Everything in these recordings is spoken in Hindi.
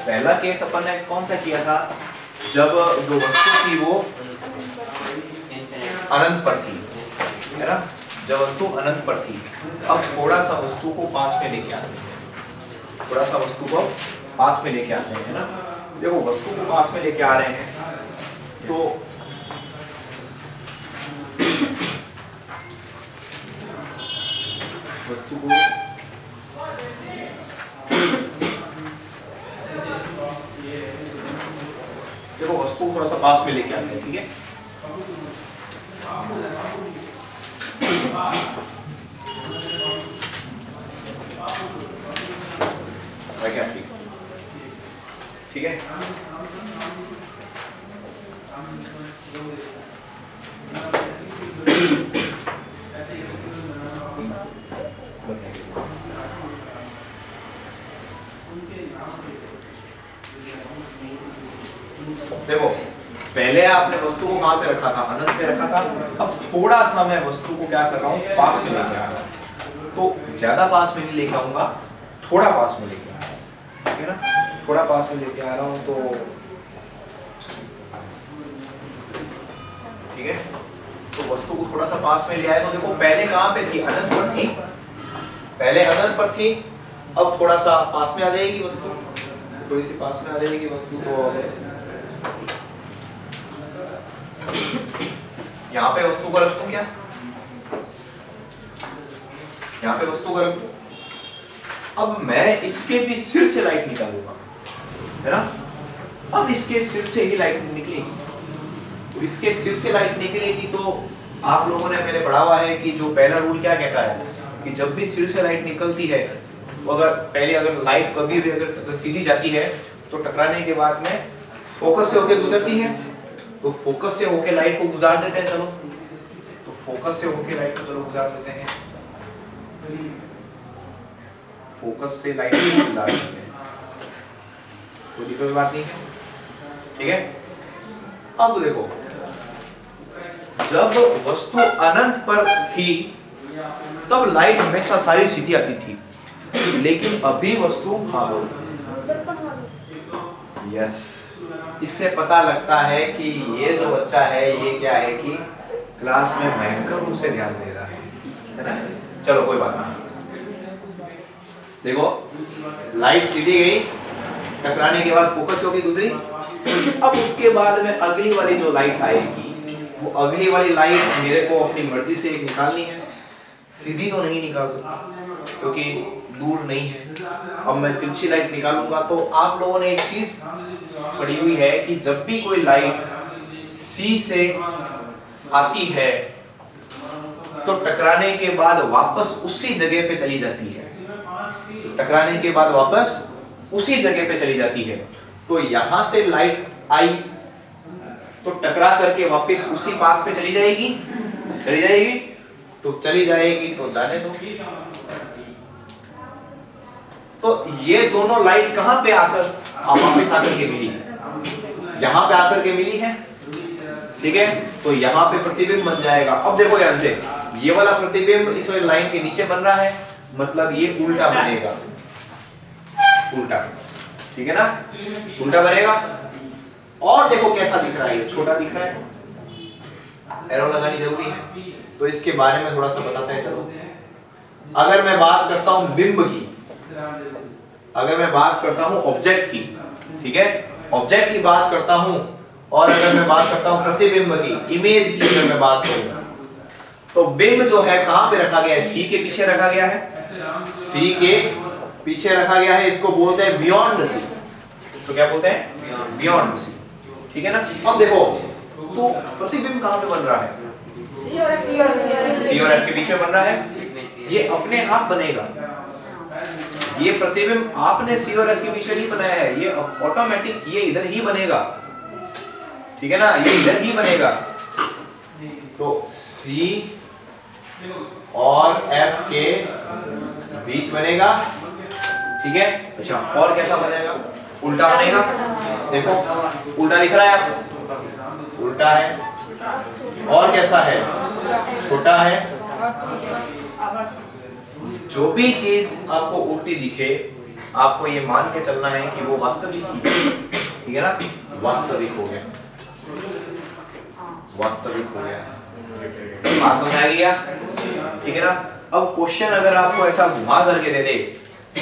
पहला केस अपन ने कौन सा किया था, जब जो वस्तु थी वो अनंत पर थी, है ना, जब वस्तु अनंत पर थी। अब थोड़ा सा वस्तु को पास में लेके आते हैं, थोड़ा सा वस्तु को पास में लेके आते हैं, है ना। देखो वस्तु को पास में लेके आ रहे हैं तो वस्तु को देखो वस्तु को थोड़ा सा पास में लेके आते हैं, ठीक है। ठीक है, देखो पहले आपने वस्तु को कहां पे रखा था, अनंत पे रखा था। अब थोड़ा सा मैं वस्तु को क्या कर रहा हूं, पास में लेके आ रहा हूं। तो ज्यादा पास में नहीं लेके आऊंगा, थोड़ा पास में लेके आ रहा हूं, ठीक है ना, थोड़ा पास में लेके आ रहा हूं। तो ठीक है, तो वस्तु को थोड़ा सा पास में ले आए। तो देखो पहले कहां पे थी, अनंत पर थी, पहले अनंत पर थी, अब थोड़ा सा पास में आ जाएगी वस्तु, थोड़ी सी पास में आ जाएगी वस्तु। तो यहाँ पे वस्तु को रख दूं क्या, यहाँ पे वस्तु को रख दूं। अब मैं इसके भी सिर से लाइट निकालूंगा, है ना। अब इसके सिर से ही लाइट निकलेगी, तो इसके सिर से लाइट निकलेगी। तो आप लोगों ने मैंने पढ़ा हुआ है कि जो पहला रूल क्या कहता है कि जब भी सिर से लाइट निकलती है, तो अगर लाइट कभी भी अगर सीधी जाती है तो टकराने के बाद में फोकस से होके गुजरती है। तो फोकस से होके लाइट को गुजार देते हैं, चलो, तो फोकस से होके लाइट को चलो गुजार देते हैं, फोकस से लाइट को गुजार देते हैं, कोई दिक्कत बात नहीं है, ठीक है। अब देखो जब वस्तु अनंत पर थी तब लाइट हमेशा सारी सीधी आती थी, लेकिन अभी वस्तु, हाँ यस, इससे पता लगता है कि ये जो बच्चा है ये क्या है कि क्लास में भयंकर रूप से ध्यान दे रहा है ना। चलो कोई बात नहीं। देखो लाइट सीधी गई, टकराने के बाद फोकस होके गुजरी। अब उसके बाद में अगली वाली जो लाइट आएगी, वो अगली वाली लाइट मेरे को अपनी मर्जी से एक निकालनी है। सीधी तो नहीं निकाल सकता क्योंकि दूर नहीं है। अब मैं तिरछी लाइट निकालूंगा। तो आप लोगों ने एक चीज पढ़ी हुई है कि जब भी कोई लाइट सी से आती है तो टकराने के बाद वापस उसी जगह पे चली जाती है, टकराने के बाद वापस उसी जगह पे चली जाती है। तो यहां से लाइट आई तो टकरा करके वापस उसी पाथ पे चली जाएगी, चली जाएगी, तो चली जाएगी तो जाने दो। तो ये दोनों लाइट कहां पे आकर वापस आकर के मिली, यहां पे आकर के मिली है, ठीक है। तो यहां पे प्रतिबिंब बन जाएगा। अब देखो ध्यान से, ये वाला प्रतिबिंब इस वाली लाइन के नीचे बन रहा है, मतलब ये उल्टा बनेगा, उल्टा, ठीक है ना, उल्टा बनेगा। और देखो कैसा दिख रहा है, ये छोटा दिख रहा है, एरो लगानी जरूरी है। तो इसके बारे में थोड़ा सा बताते हैं। चलो अगर मैं बात करता हूं बिंब की, अगर मैं बात करता हूं ऑब्जेक्ट की, ठीक है, ऑब्जेक्ट की बात करता हूं, और अगर मैं बात करता हूं प्रतिबिंब की, इमेज की अगर मैं बात करूं, तो बिंब जो है कहां पे रखा गया है, सी के पीछे रखा गया है, सी के पीछे रखा गया है। इसको बोलते हैं बियॉन्ड सी। तो क्या बोलते हैं, बियॉन्ड सी, ठीक है ना। अब देखो तो प्रतिबिंब कहां पे बन रहा है, सी और एफ के पीछे बन रहा है। ये अपने आप बनेगा, ये प्रतिबिंब आपने सी और एफ के पीछे नहीं बनाया है, ये ऑटोमेटिक ये इधर ही बनेगा, ठीक है ना, ये इधर ही बनेगा। तो सी और एफ के बीच बनेगा, ठीक है। अच्छा और कैसा बनेगा, उल्टा बनेगा। देखो उल्टा दिख रहा है आपको, उल्टा है। और कैसा है, छोटा है। जो भी चीज आपको उल्टी दिखे आपको ये मान के चलना है कि वो वास्तविक ही है, ठीक है ना, वास्तविक हो गया, वास्तविक हो गया, बात समझ आ गई क्या, ठीक है ना। अब क्वेश्चन अगर आपको ऐसा घुमा करके दे दे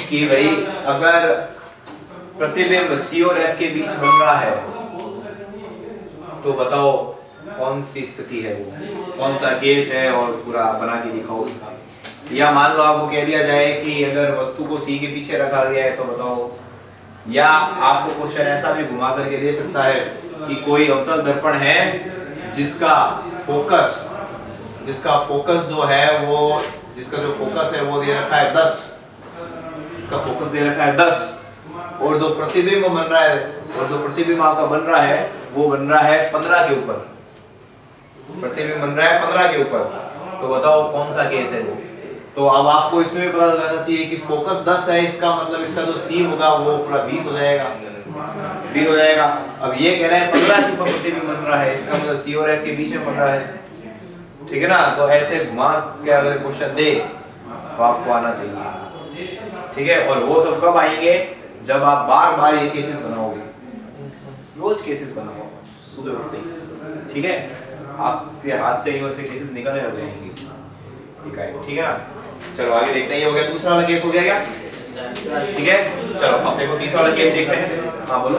कि भाई अगर प्रतिबिंब C और F के बीच बन रहा है तो बताओ कौन सी स्थिति है, वो कौन सा केस है, और पूरा बना के दिखाओ उसका। या मान लो आपको कह दिया जाए कि अगर वस्तु को C के पीछे रखा गया है तो बताओ, या आपको क्वेश्चन ऐसा भी घुमा करके दे सकता है कि कोई अवतल दर्पण है जिसका फोकस जो है वो, जिसका जो फोकस है वो दे रखा है 10, इसका फोकस दे रखा है 10, और जो प्रतिबिंब बन रहा है, और जो प्रतिबिंब आपका बन रहा है वो बन रहा है 15 के ऊपर, प्रतिबिंब बन रहा है 15 के ऊपर, तो बताओ कौन सा केस है वो। तो अब आपको इसमें भी पता लगाना चाहिए कि फोकस 10 है, इसका मतलब इसका जो C होगा वो पूरा 20 हो जाएगा, 20 हो जाएगा। अब ये कह रहे हैं 15 के ऊपर प्रतिबिंब बन रहा है, इसका मतलब C और F के बीच में बन रहा है, ठीक है ना। तो ऐसे घुमा के अगर क्वेश्चन दे तो आपको आना चाहिए, ठीक है। और वो सब कब आएंगे, जब आप बार बार ये केसेस बनाओगे, रोज केसेस बनाओ सुबह उठते ही, ठीक है, आपके हाथ से ही वैसे केसेस निकलने लग जाएंगे, ठीक है ना। चलो आगे देखते हैं, ये हो गया दूसरा वाला केस हो गया क्या, ठीक है। चलो अब देखो तीसरा वाला केस देखते हैं। हाँ बोलो।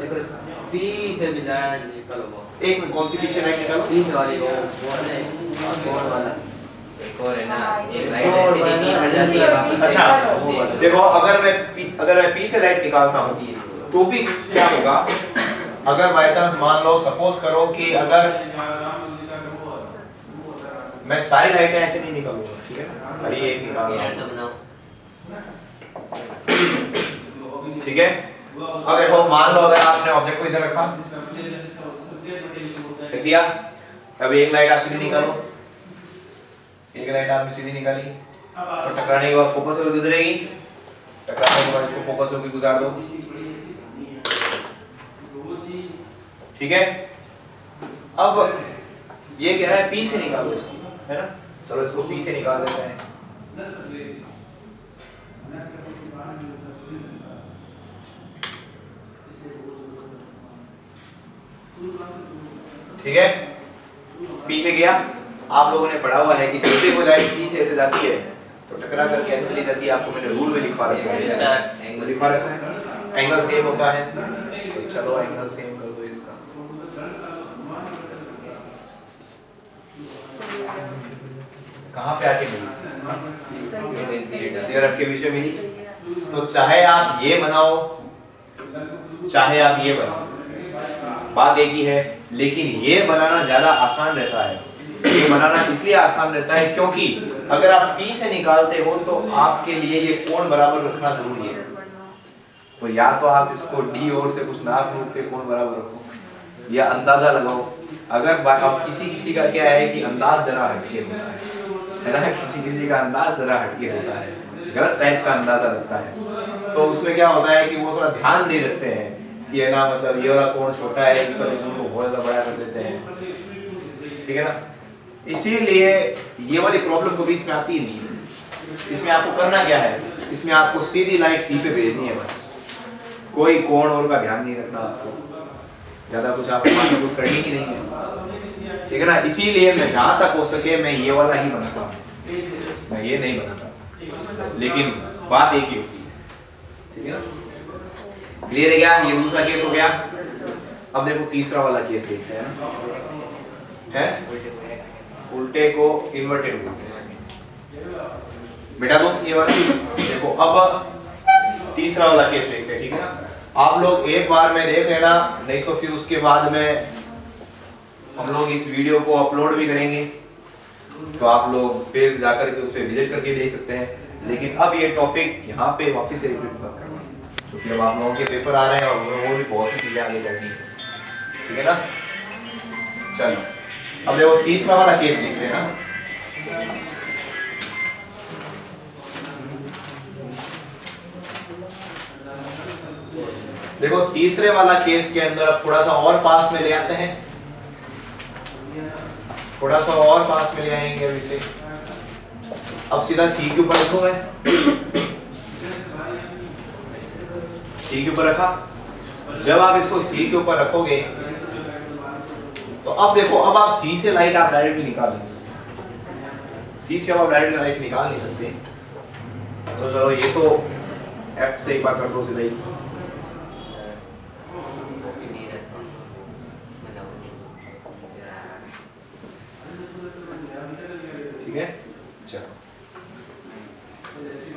देखो P से मिलाया निकालो वो, एक मिनट, कौन सी पीछे लाइट निकालो, P से वाली वो है फोर वाला, एक और है ना, एक लाइट ऐसे नहीं हट जाती है वापस। अच्छा देखो, अगर मैं P से लाइट निकालता हूँ तो भी क्या होगा, अगर बाय चांस मान लो सपोज करो कि अगर मैं सारी लाइटें ऐसे नहीं निकालूंगा, ठीक है ना, खाली एक निकालूंगा, ठीक है। अब देखो मान लो अगर आपने ऑब्जेक्ट को इधर रखा, रख दिया, अब एक लाइट आप सीधी निकालो, एक लाइट आपने सीधी निकाली, तो टकराने के बाद फोकस होकर गुजरेगी, टकराने के बाद इसको फोकस होकर गुजार दो, ठीक है। अब ये कह रहा है P से निकालो इसको, है ना, चलो इसको P से निकाल देते हैं। ठीक है, P से गया। आप लोगों ने पढ़ा हुआ है कि जब भी कोई लाइट P से ऐसे जाती है तो टकरा करके ऐसे चली जाती है, आपको मैंने रूल में लिखवा रखा है, एंगल लिखवा रखा है, एंगल सेम होता है, तो चलो एंगल सेम कर दो इसका। कहाँ पे आके मिली, सीआरएफ के बीच में मिली। तो चाहे आप ये बनाओ चाहे आप ये बनाओ, बात एक ही है, लेकिन ये बनाना ज्यादा आसान रहता है। ये बनाना इसलिए आसान रहता है क्योंकि अगर आप P से निकालते हो तो आपके लिए ये कोण बराबर रखना जरूरी है। तो या तो आप इसको D और से कुछ नाप नूप के कोण बराबर रखो या अंदाजा लगाओ। अगर अब किसी का क्या है कि अंदाज जरा हटके होता है ना, किसी का अंदाज जरा हटके होता है, गलत टाइप का अंदाजा लगता है, तो उसमें क्या होता है कि वो थोड़ा ध्यान दे देते हैं कि है ना, मतलब ये वाला कोण छोटा है, इस वाले कोण को बहुत ज्यादा बड़ा कर देते हैं, ठीक है ना। इसीलिए ये वाली प्रॉब्लम कभी इसमें आती नहीं है। इसमें आपको करना क्या है, इसमें आपको सीधी लाइट C पे भेजनी है, बस कोई कोण और का ध्यान नहीं रखना, आपको ज्यादा कुछ आपको कुछ करनी ही नहीं है, ठीक है ना। इसीलिए मैं जहां तक हो सके मैं ये वाला ही बनाता हूँ, मैं ये नहीं बनाता, लेकिन बात एक ही होती है, ठीक है ना। क्लियर है क्या, ये दूसरा केस हो गया। अब देखो तीसरा वाला केस देखते हैं, है उल्टे को इन्वर्टेड बोलते हैं बेटा। तो ये वाला देखो, अब तीसरा वाला केस देखते हैं, ठीक है ना। आप लोग एक बार में देख लेना, नहीं तो फिर उसके बाद में हम लोग इस वीडियो को अपलोड भी करेंगे, तो आप लोग फिर जाकर के उस पर विजिट करके देख सकते हैं। लेकिन अब ये टॉपिक यहाँ पे वापस से रिपीट मत करना, क्योंकि अब आप लोगों के पेपर आ रहे हैं और वो भी बहुत सी चीजें आगे करनी है, ठीक है ना। चलो अब देखो तीसरा वाला केस देखते हैं ना। देखो तीसरे वाला केस के अंदर अब थोड़ा सा और पास में ले आते हैं, थोड़ा सा और पास में ले आएंगे अब इसे। अब सीधा C के ऊपर रखो मैं, सी के ऊपर रखा। जब आप इसको सी के ऊपर रखोगे तो अब देखो, अब आप सी से लाइट आप डायरेक्टली निकाल नहीं सकते। सी से अब आप डायरेक्टली लाइट निकाल नहीं सकते। तो चलो ये तो एफ से एक बार कर दो सीधा ही। ठीक है, चलो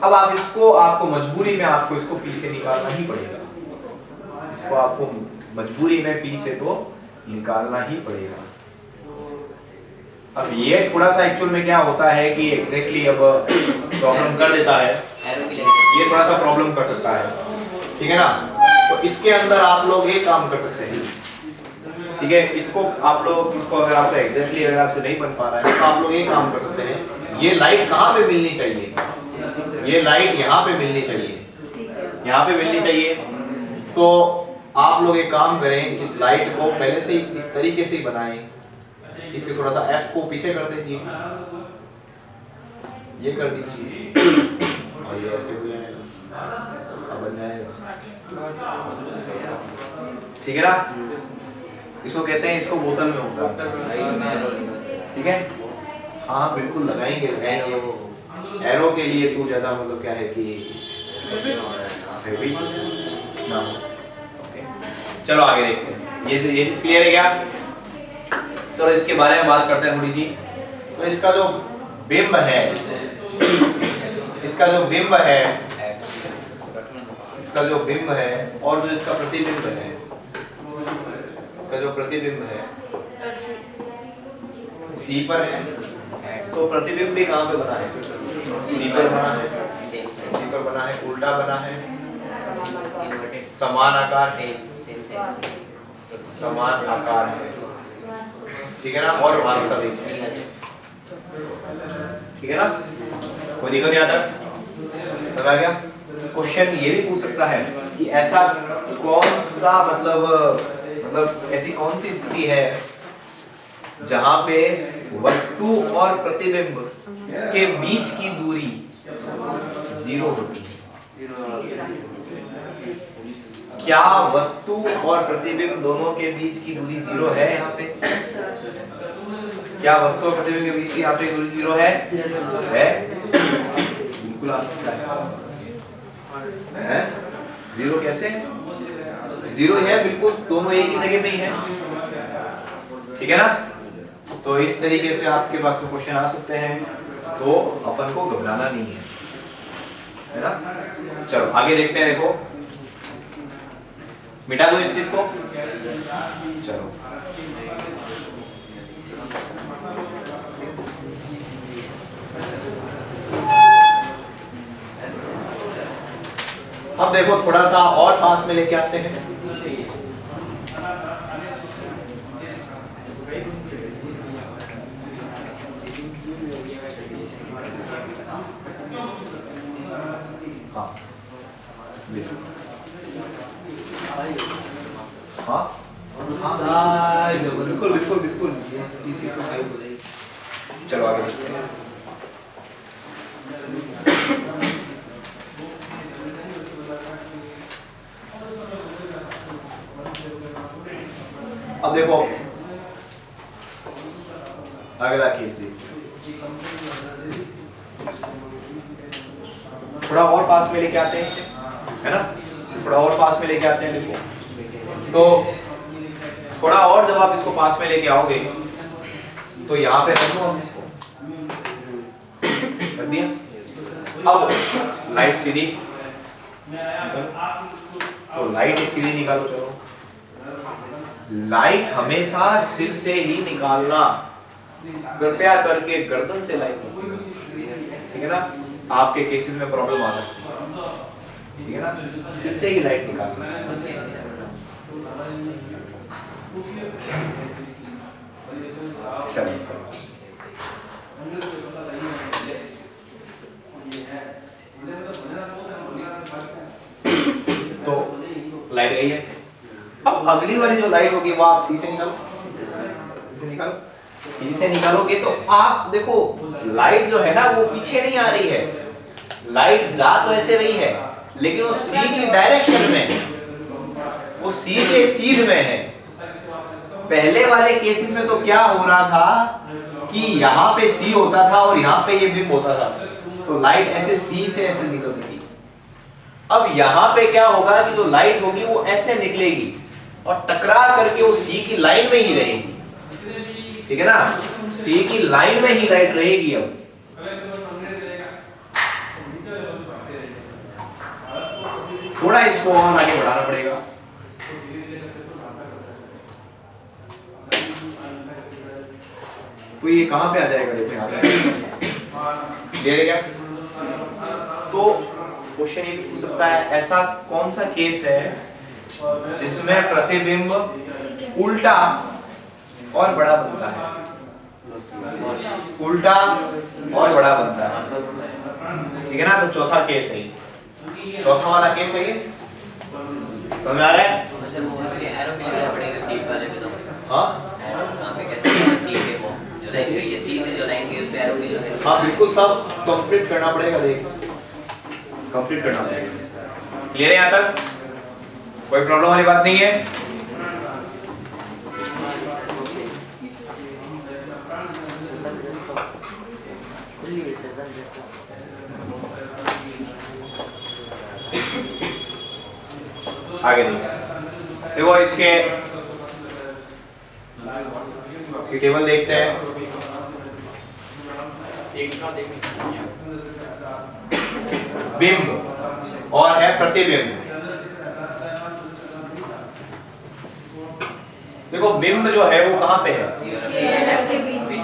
अब आप इसको, आपको मजबूरी में आपको इसको पी से निकालना ही पड़ेगा। इसको आपको मजबूरी में पी से तो निकालना ही पड़ेगा। अब ये थोड़ा सा एक्चुअल में क्या होता है कि एग्जैक्टली अब प्रॉब्लम कर देता है, ये थोड़ा सा प्रॉब्लम कर सकता है, ठीक है ना। तो इसके अंदर आप लोग ये काम कर सकते हैं, ठीक है। इसको आप लोग, इसको अगर आपको एग्जैक्टली अगर आपसे नहीं बन पा रहा है तो आप लोग ये काम कर सकते हैं, ये लाइट कहाँ पे मिलनी चाहिए, ये लाइट यहाँ पे मिलनी चाहिए, यहाँ पे मिलनी चाहिए। तो आप लोग एक काम करें, इस लाइट को पहले से ही इस तरीके से ही बनाएं, इसके थोड़ा सा F को पीछे कर दीजिए, ये कर दीजिए और ये ऐसे हो जाएगा, अब बन जाएगा, ठीक है ना। इसको कहते हैं, इसको बोतल में होता है, ठीक है। हाँ बिल्कुल लगाएंगे, लगाएंगे। एरो के लिए तो ज्यादा मतलब क्या है कि हेवी ना हो। ओके, चलो आगे देखते हैं। ये चीज क्लियर है क्या? चलो इसके बारे में बात करते हैं थोड़ी सी। तो इसका जो बिंब है, इसका जो बिंब है, इसका जो बिंब है और जो इसका प्रतिबिंब है, इसका जो प्रतिबिंब है सी पर है, तो प्रतिबिंब भी कहाँ पे बना है? सी पर बना है, सी पर बना है, उल्टा बना है, समान आकार है, समान आकार है, ठीक है ना, और वास्तविक है, ठीक है ना। कोई दिक्कत यहाँ तक लगा गया? क्वेश्चन ये भी पूछ सकता है कि ऐसा कौन सा मतलब ऐसी कौन सी स्थिति है जहां पे वस्तु और प्रतिबिंब के बीच की दूरी 0 होती है। क्या वस्तु और प्रतिबिंब दोनों के बीच की दूरी 0 है यहाँ पे? क्या वस्तु और प्रतिबिंब के बीच की यहाँ पे दूरी 0 है? है? बिल्कुल आ सकता है। 0 कैसे? 0 है, बिल्कुल, दोनों एक ही जगह पे ही है, ठीक है ना। तो इस तरीके से आपके पास में क्वेश्चन आ सकते हैं, तो अपन को घबराना नहीं है ना। चलो आगे देखते हैं। देखो, मिटा दो इस चीज को, चलो अब देखो थोड़ा सा और पास में लेके आते हैं। हाँ हाँ बिल्कुल बिल्कुल बिल्कुल, ये इसकी बिल्कुल सही हो जाएगी। चलो आगे देखते हैं। अब देखो अगला केस देखिए, थोड़ा और पास में लेके आते हैं इसे, है ना, इसे थोड़ा और पास में लेके आते हैं। देखो तो थोड़ा और जब आप इसको पास में लेके आओगे तो यहाँ पे रख दो, हम इसको कर दिया। अब लाइट सीधी, तो लाइट एक सीधी निकालो। चलो, लाइट हमेशा सिर से ही निकालना, कृपया करके गर्दन से लाइट निकालना, ठीक है ना। आपके केसेस में प्रॉब्लम आ सकती है, ठीक है ना, सिर से ही लाइट निकालना। चलिए तो लाइट गई है। अब अगली वाली जो लाइट होगी वो आप सी से निकालो, सी से निकालो। सी से निकालोगे तो आप देखो लाइट जो है ना वो पीछे नहीं आ रही है, लाइट जा तो ऐसे रही है लेकिन वो सी की डायरेक्शन में है, वो सी के सीध में है। पहले वाले केसेस में तो क्या हो रहा था कि यहाँ पे सी होता था और यहाँ पे ये बिंब होता था, तो लाइट ऐसे सी से ऐसे निकलती थी। अब यहाँ पे क्या होगा कि जो लाइट होगी वो ऐसे निकलेगी और टकरा करके वो सी की लाइन में ही रहेगी, ठीक है ना, सी की लाइन में ही लाइट रहेगी। अब थोड़ा इसको और आगे बढ़ाना पड़ेगा। तो ये कहां पे आ जाएगा, देखो यहाँ पे ले क्या। तो क्वेश्चन ये भी पूछ सकता है, ऐसा कौन सा केस है जिसमें प्रतिबिंब उल्टा और बड़ा बनता है, उल्टा और बड़ा बनता है, ठीक है ना। तो चौथा केस है, चौथा वाला केस है ये, समझ में आ रहा है? अच्छा वो उसके एरो भी लगाना पड़ेगा सीट वाले पे तो। हाँ एरो कहां पे कैसे सी है वो जो लाइन गई है, सी से जो लाइन गई उस पे एरो भी लगाना। हाँ बिल्कुल, सब कंप्लीट करना पड़ेगा, देख कंप्लीट करना पड़ेगा। क्लियर है यहाँ तक? कोई प्रॉब्लम वाली बात नहीं है? आगे देखो इसके टेबल देखते हैं। बिंब और है प्रतिबिंब। देखो बिंब जो है वो कहां पे है,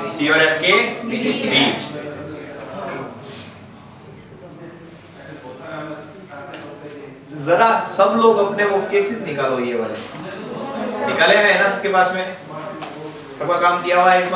सी और एफ के बीच। जरा सब लोग अपने वो केसेस निकालो, ये वाले निकाले हुए हैं ना सबके पास में, सबका काम किया हुआ है इसमें।